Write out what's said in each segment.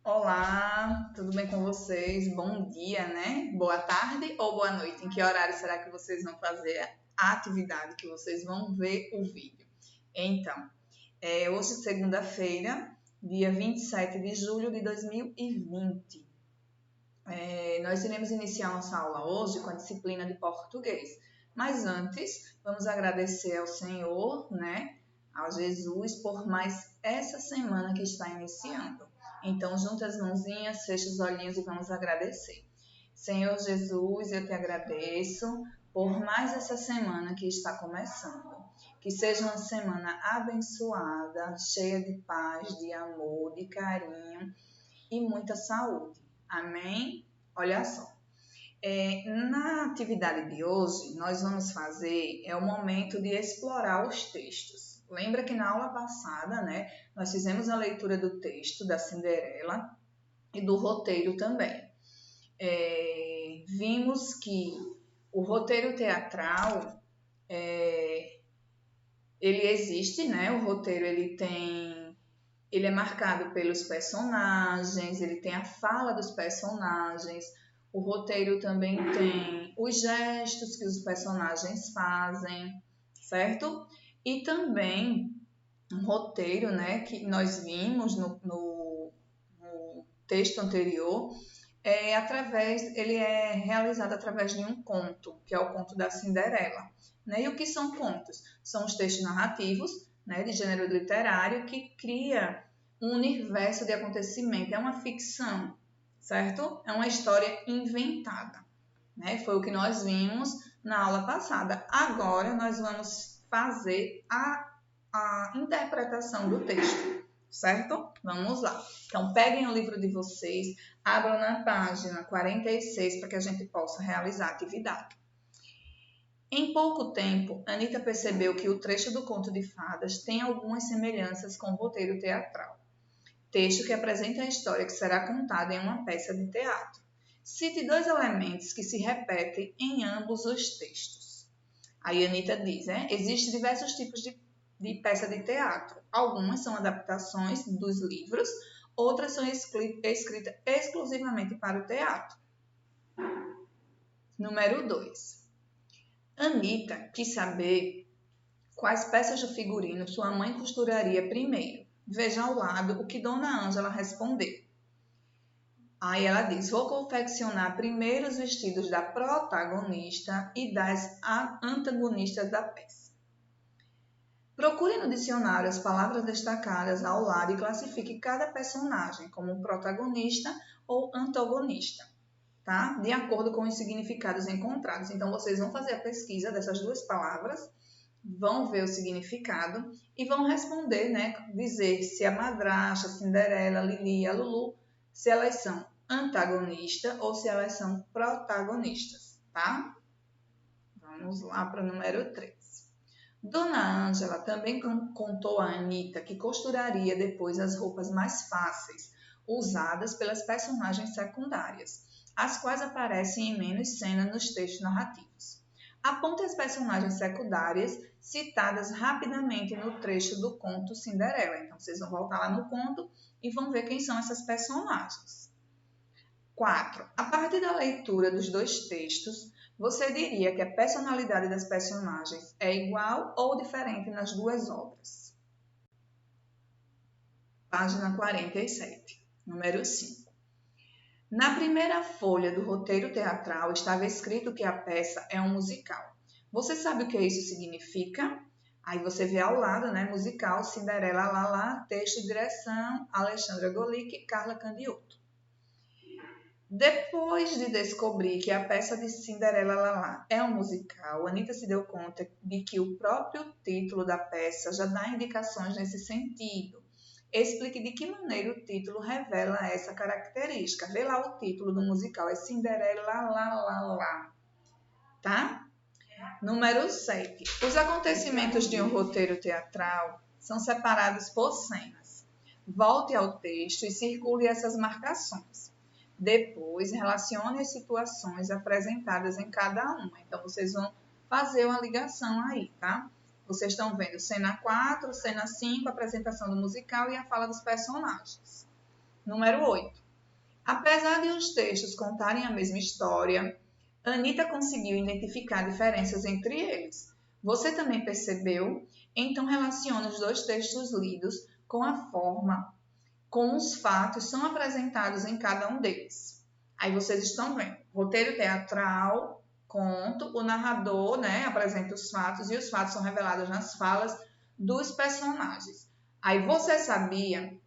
Olá, tudo bem com vocês? Bom dia, né? Boa tarde ou boa noite? Em que horário será que vocês vão fazer a atividade que vocês vão ver o vídeo? Então, hoje, segunda-feira, dia 27 de julho de 2020. Nós iremos iniciar nossa aula hoje com a disciplina de português. Mas antes, vamos agradecer ao Senhor, né? A Jesus, por mais essa semana que está iniciando. Então, junta as mãozinhas, fecha os olhinhos e vamos agradecer. Senhor Jesus, eu te agradeço por mais essa semana que está começando. Que seja uma semana abençoada, cheia de paz, de amor, de carinho e muita saúde. Amém? Olha só. Na atividade de hoje, nós vamos fazer o momento de explorar os textos. Lembra que na aula passada, né, nós fizemos a leitura do texto da Cinderela e do roteiro também. Vimos que o roteiro teatral, ele existe, né? O roteiro ele é marcado pelos personagens, ele tem a fala dos personagens. O roteiro também tem os gestos que os personagens fazem, certo? E também um roteiro, né, que nós vimos no texto anterior, ele é realizado através de um conto, que é o conto da Cinderela. Né? E o que são contos? São os textos narrativos, né, de gênero literário, que cria um universo de acontecimento, é uma ficção, certo? É uma história inventada, né? Foi o que nós vimos na aula passada. Agora nós vamos fazer a interpretação do texto, certo? Vamos lá. Então, peguem o livro de vocês, abram na página 46 para que a gente possa realizar a atividade. Em pouco tempo, Anita percebeu que o trecho do conto de fadas tem algumas semelhanças com o roteiro teatral. Texto que apresenta a história que será contada em uma peça de teatro. Cite 2 elementos que se repetem em ambos os textos. Aí Anita diz, existem diversos tipos de peça de teatro. Algumas são adaptações dos livros, outras são escritas exclusivamente para o teatro. Número 2. Anita quis saber quais peças de figurino sua mãe costuraria primeiro. Veja ao lado o que Dona Ângela respondeu. Aí ela diz, vou confeccionar primeiro os vestidos da protagonista e das antagonistas da peça. Procure no dicionário as palavras destacadas ao lado e classifique cada personagem como protagonista ou antagonista, tá? De acordo com os significados encontrados. Então, vocês vão fazer a pesquisa dessas 2 palavras, vão ver o significado e vão responder, né? Dizer se a madrasta, a Cinderela, a Lili e a Lulu, se elas são antagonistas ou se elas são protagonistas, tá? Vamos lá para o número 3. Dona Ângela também contou a Anita que costuraria depois as roupas mais fáceis, usadas pelas personagens secundárias, as quais aparecem em menos cenas nos textos narrativos. Aponte as personagens secundárias citadas rapidamente no trecho do conto Cinderela. Então, vocês vão voltar lá no conto e vão ver quem são essas personagens. 4. A partir da leitura dos 2 textos, você diria que a personalidade das personagens é igual ou diferente nas 2 obras? Página 47, número 5. Na primeira folha do roteiro teatral estava escrito que a peça é um musical. Você sabe o que isso significa? Aí você vê ao lado, né, musical, Cinderela Lala, texto e direção, Alexandra Golic e Carla Candioto. Depois de descobrir que a peça de Cinderela Lala é um musical, Anita se deu conta de que o próprio título da peça já dá indicações nesse sentido. Explique de que maneira o título revela essa característica. Vê lá o título do musical, é Cinderela Lala, tá? Número 7. Os acontecimentos de um roteiro teatral são separados por cenas. Volte ao texto e circule essas marcações. Depois, relacione as situações apresentadas em cada uma. Então, vocês vão fazer uma ligação aí, tá? Vocês estão vendo cena 4, cena 5, apresentação do musical e a fala dos personagens. Número 8. Apesar de os textos contarem a mesma história, Anita conseguiu identificar diferenças entre eles. Você também percebeu? Então relacione os dois textos lidos com a forma como os fatos são apresentados em cada um deles. Aí vocês estão vendo, roteiro teatral, conto, o narrador, né, apresenta os fatos e os fatos são revelados nas falas dos personagens. Aí você sabia,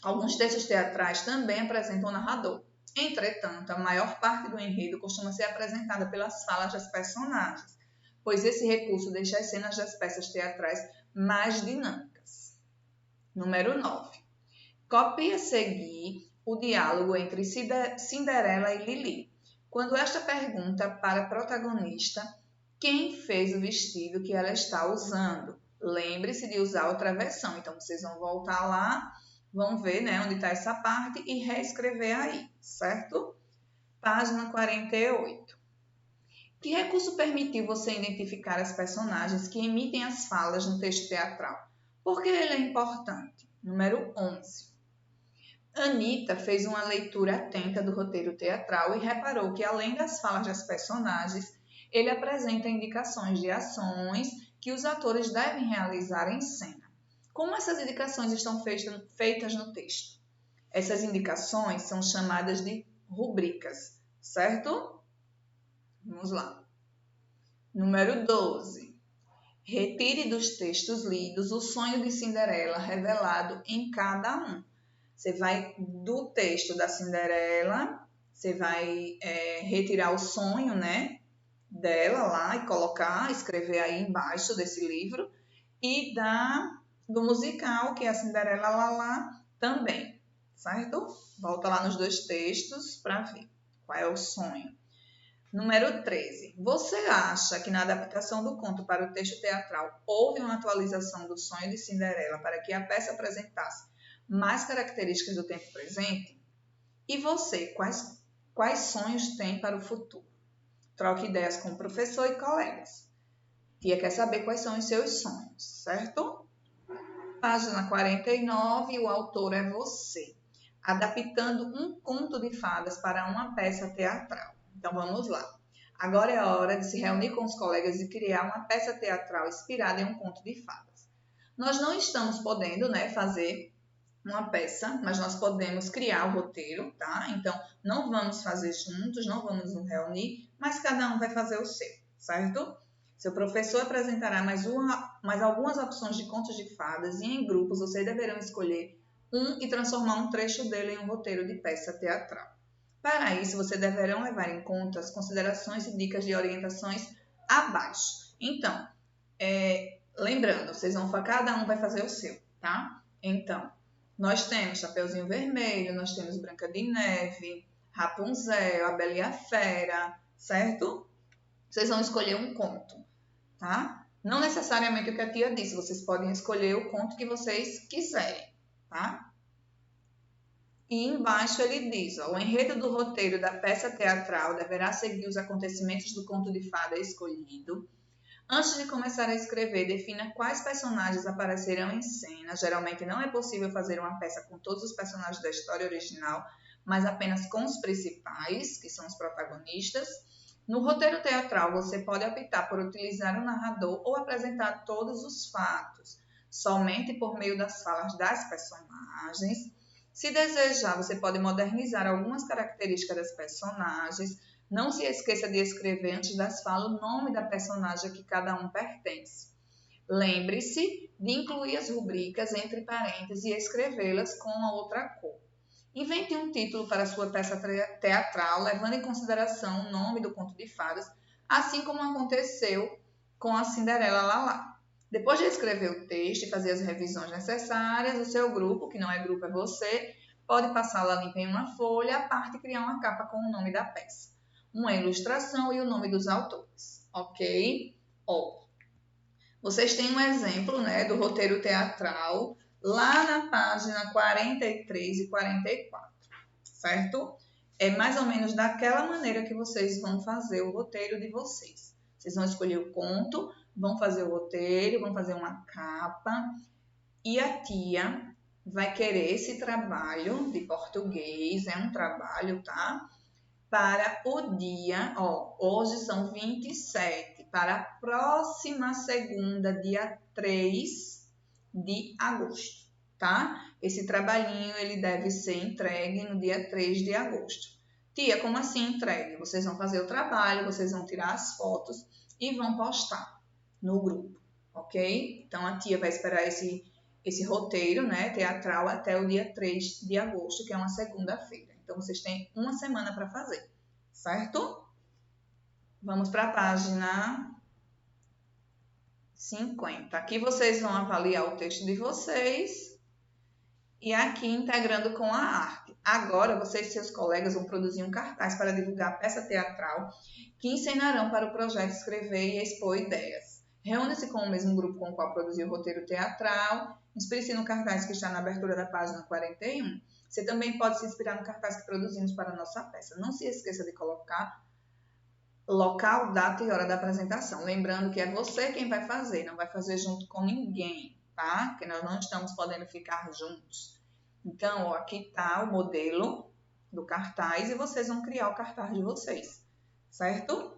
alguns textos teatrais também apresentam o narrador. Entretanto, a maior parte do enredo costuma ser apresentada pelas falas das personagens, pois esse recurso deixa as cenas das peças teatrais mais dinâmicas. Número 9. Copie a seguir o diálogo entre Cinderela e Lili, quando esta pergunta para a protagonista quem fez o vestido que ela está usando. Lembre-se de usar outra versão. Então, vocês vão voltar lá, vão ver, né, onde está essa parte e reescrever aí, certo? Página 48. Que recurso permitiu você identificar as personagens que emitem as falas no texto teatral? Por que ele é importante? Número 11. Anita fez uma leitura atenta do roteiro teatral e reparou que, além das falas das personagens, ele apresenta indicações de ações que os atores devem realizar em cena. Como essas indicações estão feitas no texto? Essas indicações são chamadas de rubricas, certo? Vamos lá. Número 12. Retire dos textos lidos o sonho de Cinderela revelado em cada um. Você vai, do texto da Cinderela, você vai retirar o sonho, né, dela lá e colocar, escrever aí embaixo desse livro. E do musical, que é a Cinderela Lalá, também, certo? Volta lá nos dois textos para ver qual é o sonho. Número 13. Você acha que na adaptação do conto para o texto teatral houve uma atualização do sonho de Cinderela para que a peça apresentasse mais características do tempo presente? E você, quais sonhos tem para o futuro? Troque ideias com o professor e colegas. Tia quer saber quais são os seus sonhos, certo? Página 49, o autor é você, adaptando um conto de fadas para uma peça teatral. Então vamos lá. Agora é a hora de se reunir com os colegas e criar uma peça teatral inspirada em um conto de fadas. Nós não estamos podendo, né, fazer uma peça, mas nós podemos criar o roteiro, tá? Então, não vamos fazer juntos, não vamos nos reunir, mas cada um vai fazer o seu, certo? Seu professor apresentará mais algumas opções de contos de fadas e em grupos vocês deverão escolher um e transformar um trecho dele em um roteiro de peça teatral. Para isso, vocês deverão levar em conta as considerações e dicas de orientações abaixo. Então, lembrando, cada um vai fazer o seu, tá? Então, nós temos Chapeuzinho Vermelho, nós temos Branca de Neve, Rapunzel, A Bela e a Fera, certo? Vocês vão escolher um conto, tá? Não necessariamente o que a tia disse, vocês podem escolher o conto que vocês quiserem, tá? E embaixo ele diz, ó, o enredo do roteiro da peça teatral deverá seguir os acontecimentos do conto de fada escolhido. Antes de começar a escrever, defina quais personagens aparecerão em cena. Geralmente não é possível fazer uma peça com todos os personagens da história original, mas apenas com os principais, que são os protagonistas. No roteiro teatral, você pode optar por utilizar um narrador ou apresentar todos os fatos, somente por meio das falas das personagens. Se desejar, você pode modernizar algumas características das personagens. Não se esqueça de escrever antes das falas o nome da personagem a que cada um pertence. Lembre-se de incluir as rubricas entre parênteses e escrevê-las com a outra cor. Invente um título para sua peça teatral, levando em consideração o nome do conto de fadas, assim como aconteceu com a Cinderela Lalá. Depois de escrever o texto e fazer as revisões necessárias, o seu grupo, que não é grupo, é você, pode passá-la limpa em uma folha à parte e criar uma capa com o nome da peça, uma ilustração e o nome dos autores, ok? Vocês têm um exemplo, né, do roteiro teatral lá na página 43 e 44, certo? É mais ou menos daquela maneira que vocês vão fazer o roteiro de vocês. Vocês vão escolher o conto, vão fazer o roteiro, vão fazer uma capa e a tia vai querer esse trabalho de português, é um trabalho, tá? Para o dia, hoje são 27, para a próxima segunda, dia 3 de agosto, tá? Esse trabalhinho, ele deve ser entregue no dia 3 de agosto. Tia, como assim entregue? Vocês vão fazer o trabalho, vocês vão tirar as fotos e vão postar no grupo, ok? Então, a tia vai esperar esse roteiro, né, teatral até o dia 3 de agosto, que é uma segunda-feira. Então, vocês têm uma semana para fazer, certo? Vamos para a página 50. Aqui vocês vão avaliar o texto de vocês e aqui integrando com a arte. Agora, vocês e seus colegas vão produzir um cartaz para divulgar a peça teatral que ensinarão para o projeto escrever e expor ideias. Reúna-se com o mesmo grupo com o qual produziu o roteiro teatral. Inspire-se no cartaz que está na abertura da página 41. Você também pode se inspirar no cartaz que produzimos para a nossa peça. Não se esqueça de colocar local, data e hora da apresentação. Lembrando que é você quem vai fazer, não vai fazer junto com ninguém, tá? Porque nós não estamos podendo ficar juntos. Então, aqui está o modelo do cartaz e vocês vão criar o cartaz de vocês, certo?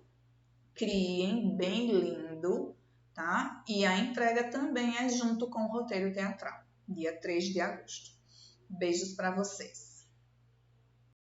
Criem bem lindo, tá? E a entrega também é junto com o roteiro teatral, dia 3 de agosto. Beijos para vocês.